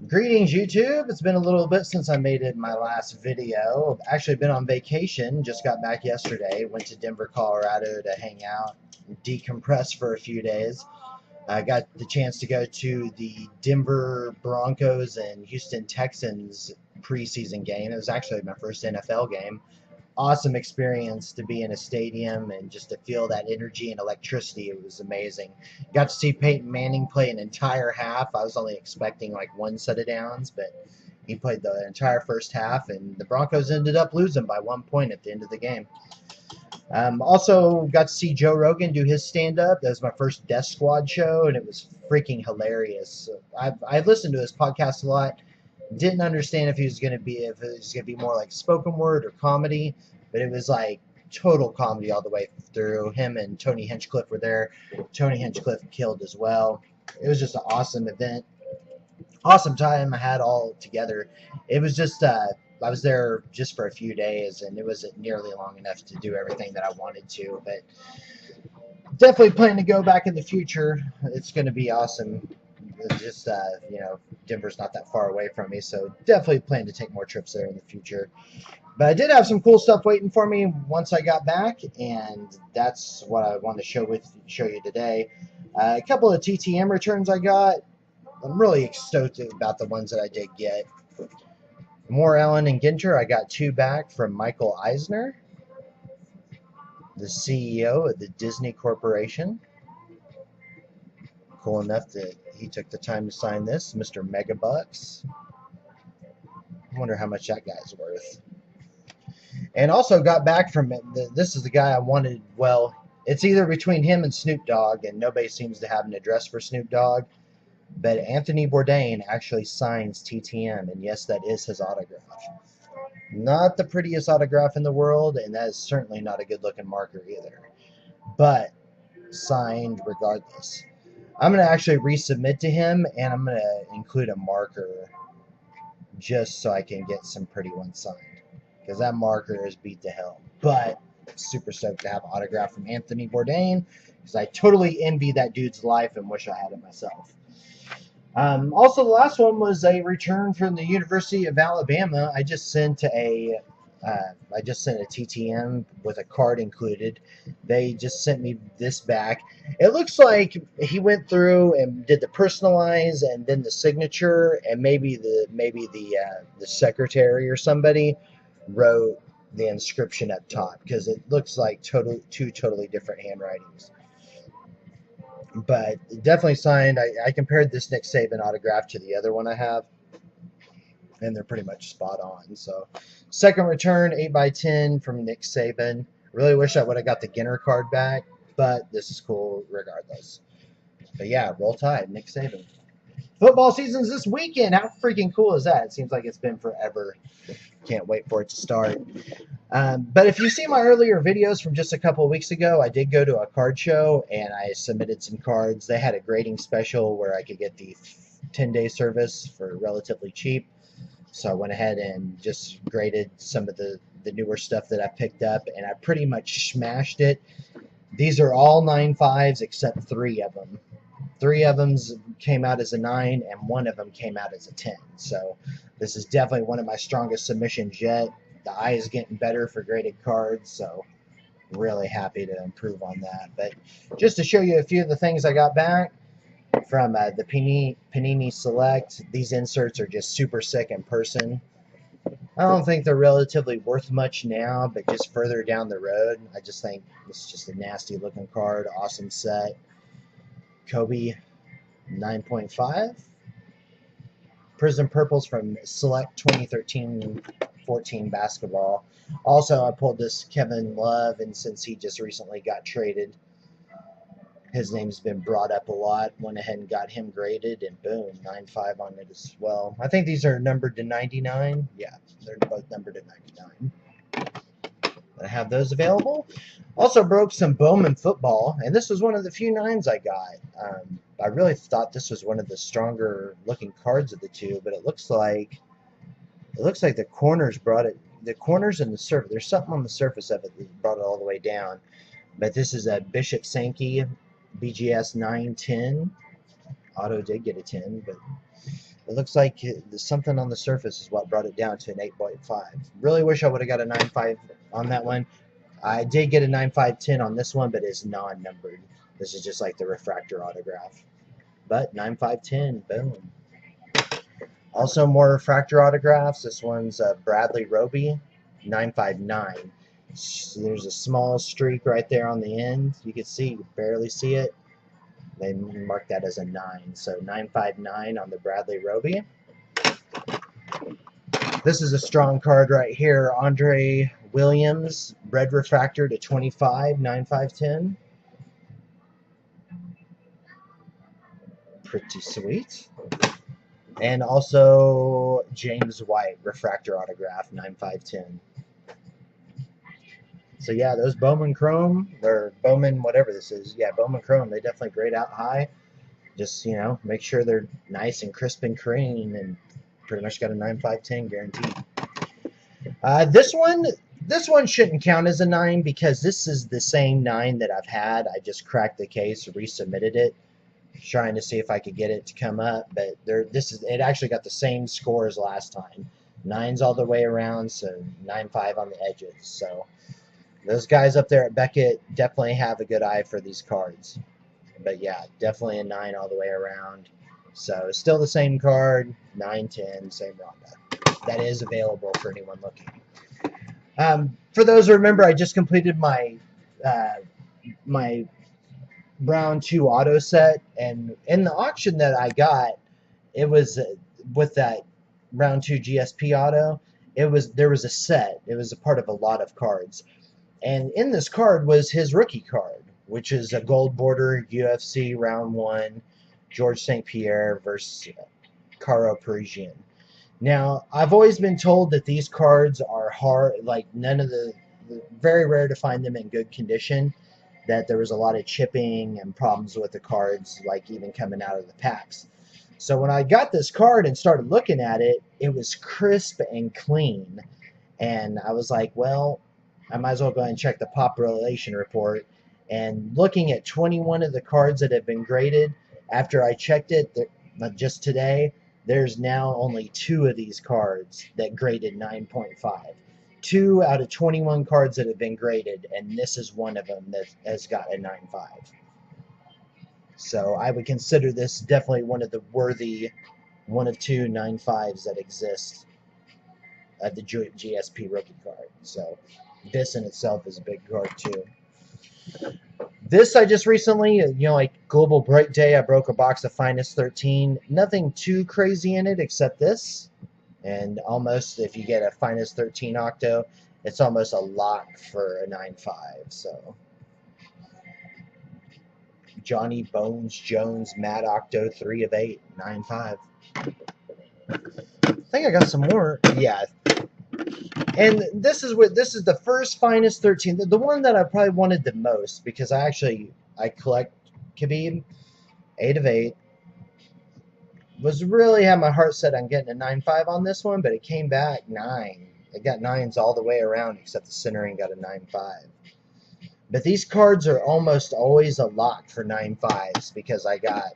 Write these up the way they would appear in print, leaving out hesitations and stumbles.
Greetings, YouTube. It's been a little bit since I made it in my last video. I've actually been on vacation. Just got back yesterday. Went to Denver, Colorado to hang out and decompress for a few days. I got the chance to go to the Denver Broncos and Houston Texans preseason game. It was actually my first NFL game. Awesome experience to be in a stadium and just to feel that energy and electricity. It was amazing. Got to see Peyton Manning play an entire half. I was only expecting like one set of downs, but he played the entire first half, and the Broncos ended up losing by 1 point at the end of the game. Also got to see Joe Rogan do his stand-up. That was my first Death Squad show, and it was freaking hilarious. I've listened to his podcast a lot. Didn't understand if it was gonna be more like spoken word or comedy, but it was like total comedy all the way through. Him and Tony Hinchcliffe were there. Tony Hinchcliffe killed as well. It was just an awesome event, awesome time I had all together. It was just I was there just for a few days, and it wasn't nearly long enough to do everything that I wanted to, but definitely plan to go back in the future. It's going to be awesome. It's just, Denver's not that far away from me, so definitely plan to take more trips there in the future. But I did have some cool stuff waiting for me once I got back, and that's what I want to show you today. A couple of TTM returns I got. I'm really stoked about the ones that I did get. More Allen and Ginter. I got 2 back from Michael Eisner, the CEO of the Disney Corporation. Cool enough that he took the time to sign this, Mr. Megabucks. I wonder how much that guy's worth. And also got back from this is the guy I wanted. Well, it's either between him and Snoop Dogg, and nobody seems to have an address for Snoop Dogg. But Anthony Bourdain actually signs TTM, and yes, that is his autograph. Not the prettiest autograph in the world, and that is certainly not a good-looking marker either. But signed regardless. I'm going to actually resubmit to him, and I'm going to include a marker just so I can get some pretty ones signed. Because that marker is beat to hell. But super stoked to have an autograph from Anthony Bourdain, because I totally envy that dude's life and wish I had it myself. Also, the last one was a return from the University of Alabama. I just sent a TTM with a card included. They just sent me this back. It looks like he went through and did the personalize and then the signature, and maybe the secretary or somebody wrote the inscription up top, because it looks like two totally different handwritings. But definitely signed. I compared this Nick Saban autograph to the other one I have, and they're pretty much spot on. So, second return, 8x10 from Nick Saban. Really wish I would have got the Ginter card back, but this is cool regardless. But yeah, roll tide, Nick Saban. Football season's this weekend. How freaking cool is that? It seems like it's been forever. Can't wait for it to start. But if you see my earlier videos from just a couple of weeks ago, I did go to a card show and I submitted some cards. They had a grading special where I could get the 10-day service for relatively cheap. So I went ahead and just graded some of the newer stuff that I picked up, and I pretty much smashed it. These are all 9.5s except 3 of them. 3 of them came out as a 9, and 1 of them came out as a 10. So this is definitely one of my strongest submissions yet. The eye is getting better for graded cards, so really happy to improve on that. But just to show you a few of the things I got back from the Panini Select, these inserts are just super sick in person. I don't think they're relatively worth much now, but just further down the road, I just think it's just a nasty looking card. Awesome set. Kobe 9.5. Prism Purples from Select 2013-14 basketball. Also, I pulled this Kevin Love, and since he just recently got traded, his name's been brought up a lot. Went ahead and got him graded, and boom, 9.5 on it as well. I think these are numbered to 99. Yeah, they're both numbered to 99. I have those available. Also broke some Bowman football, and this was one of the few 9s I got. I really thought this was one of the stronger looking cards of the two, but it looks like the corners brought it. The corners and the surface. There's something on the surface of it that brought it all the way down. But this is a Bishop Sankey BGS 910. Auto did get a 10, but It looks like something on the surface is what brought it down to an 8.5. Really wish I would have got a 9.5 on that one. I did get a 9.510 on this one, but it's non-numbered. This is just like the refractor autograph. But 9.510, boom. Also more refractor autographs. This one's Bradley Roby, 9.59. So there's a small streak right there on the end. You can see, you barely see it. They mark that as a 9. So 9.59 on the Bradley Roby. This is a strong card right here. Andre Williams, red refractor to 25, 9.510. Pretty sweet. And also James White, refractor autograph, 9.510. So yeah, those Bowman Chrome, or Bowman whatever this is, yeah, Bowman Chrome, they definitely grade out high. Just, you know, make sure they're nice and crisp and clean, and pretty much got a 9.510 guaranteed. This one shouldn't count as a 9 because this is the same 9 that I've had. I just cracked the case, resubmitted it, trying to see if I could get it to come up, but it actually got the same score as last time. 9s all the way around, so 9.5 on the edges. So those guys up there at Beckett definitely have a good eye for these cards. But yeah, definitely a 9 all the way around. So still the same card, 9.10, same Ronda. That is available for anyone looking. For those who remember, I just completed my my Brown 2 auto set, and in the auction that I got, it was with that Brown 2 GSP auto, there was a set. It was a part of a lot of cards. And in this card was his rookie card, which is a gold border UFC round 1, George St. Pierre versus Caro Parisian. Now, I've always been told that these cards are hard, like very rare to find them in good condition, that there was a lot of chipping and problems with the cards, like even coming out of the packs. So when I got this card and started looking at it, it was crisp and clean. And I was like, well, I might as well go ahead and check the population report. And looking at 21 of the cards that have been graded, after I checked it just today, there's now only 2 of these cards that graded 9.5. 2 out of 21 cards that have been graded, and this is one of them that has got a 9.5. So I would consider this definitely one of the worthy 1 of 2 9.5s that exist at the GSP rookie card. So this in itself is a big card too. This I just recently, like Global Break Day, I broke a box of Finest 13. Nothing too crazy in it except this. And almost, if you get a Finest 13 Octo, it's almost a lock for a 9.5. So Johnny Bones Jones Mad Octo 3 of 8, 9.5. I think I got some more. Yeah. And this is the first Finest 13, the one that I probably wanted the most, because I collect Khabib, 8 of 8. Was really had my heart set on getting a 9.5 on this one, but it came back 9. It got 9s all the way around, except the centering got a 9.5. But these cards are almost always a lock for 9.5s, because I got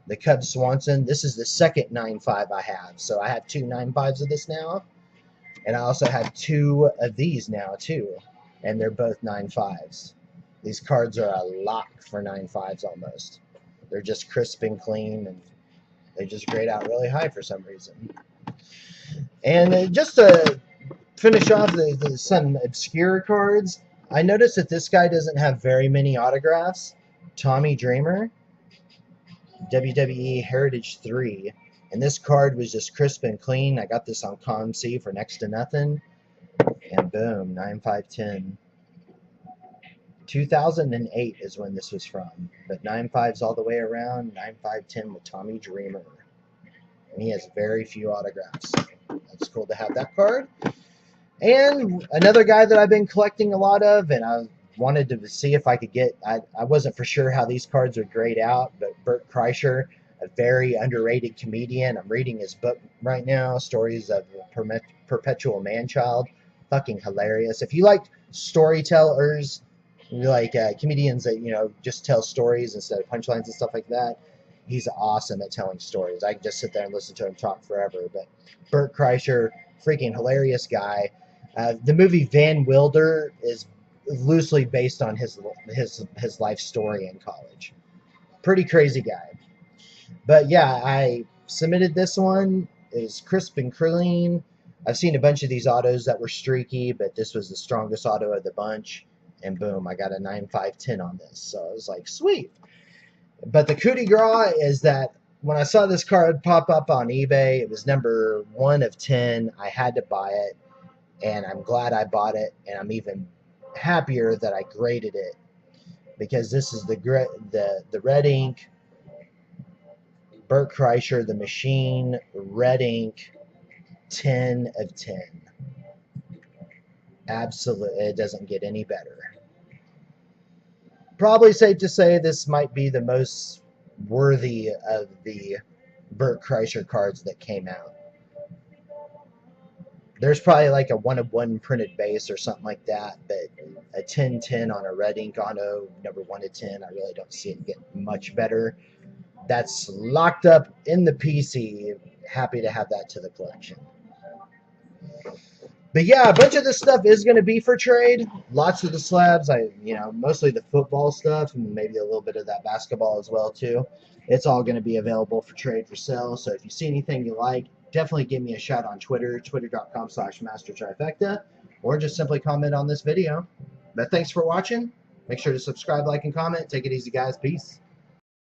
the Cub Swanson. This is the second 9.5 I have, so I have 2 9.5s of this now. And I also have 2 of these now, too. And they're both 9.5s. These cards are a lock for 9.5s almost. They're just crisp and clean, and they just grade out really high for some reason. And just to finish off some obscure cards, I noticed that this guy doesn't have very many autographs. Tommy Dreamer, WWE Heritage 3. And this card was just crisp and clean. I got this on ComC for next to nothing. And boom, 9.510. 2008 is when this was from. But 9.5s all the way around. 9.510 with Tommy Dreamer. And he has very few autographs. That's cool to have that card. And another guy that I've been collecting a lot of, and I wanted to see if I could get, I wasn't for sure how these cards would grade out, but Bert Kreischer, a very underrated comedian. I'm reading his book right now, Stories of a Perpetual Man-Child. Fucking hilarious. If you like storytellers, you like comedians that, just tell stories instead of punchlines and stuff like that, He's awesome at telling stories. I can just sit there and listen to him talk forever. But Bert Kreischer, freaking hilarious guy. The movie Van Wilder is loosely based on his life story in college. Pretty crazy guy. But yeah, I submitted this one. It was crisp and clean. I've seen a bunch of these autos that were streaky, but this was the strongest auto of the bunch. And boom, I got a 9.510 on this. So I was like, sweet. But the coup de grace is that when I saw this card pop up on eBay, it was number 1 of 10. I had to buy it, and I'm glad I bought it, and I'm even happier that I graded it, because this is the red ink Bert Kreischer, the Machine, red ink, 10 of 10. Absolutely, it doesn't get any better. Probably safe to say this might be the most worthy of the Bert Kreischer cards that came out. There's probably like a 1-of-1 printed base or something like that, but a 10-10 on a red ink auto, number 1 of 10, I really don't see it getting much better. That's locked up in the PC. Happy to have that to the collection. But yeah, a bunch of this stuff is going to be for trade. Lots of the slabs, mostly the football stuff, and maybe a little bit of that basketball as well too. It's all going to be available for trade, for sale. So if you see anything you like, definitely give me a shout on Twitter, twitter.com/mastertrifecta, or just simply comment on this video. But thanks for watching. Make sure to subscribe, like, and comment. Take it easy, guys. Peace.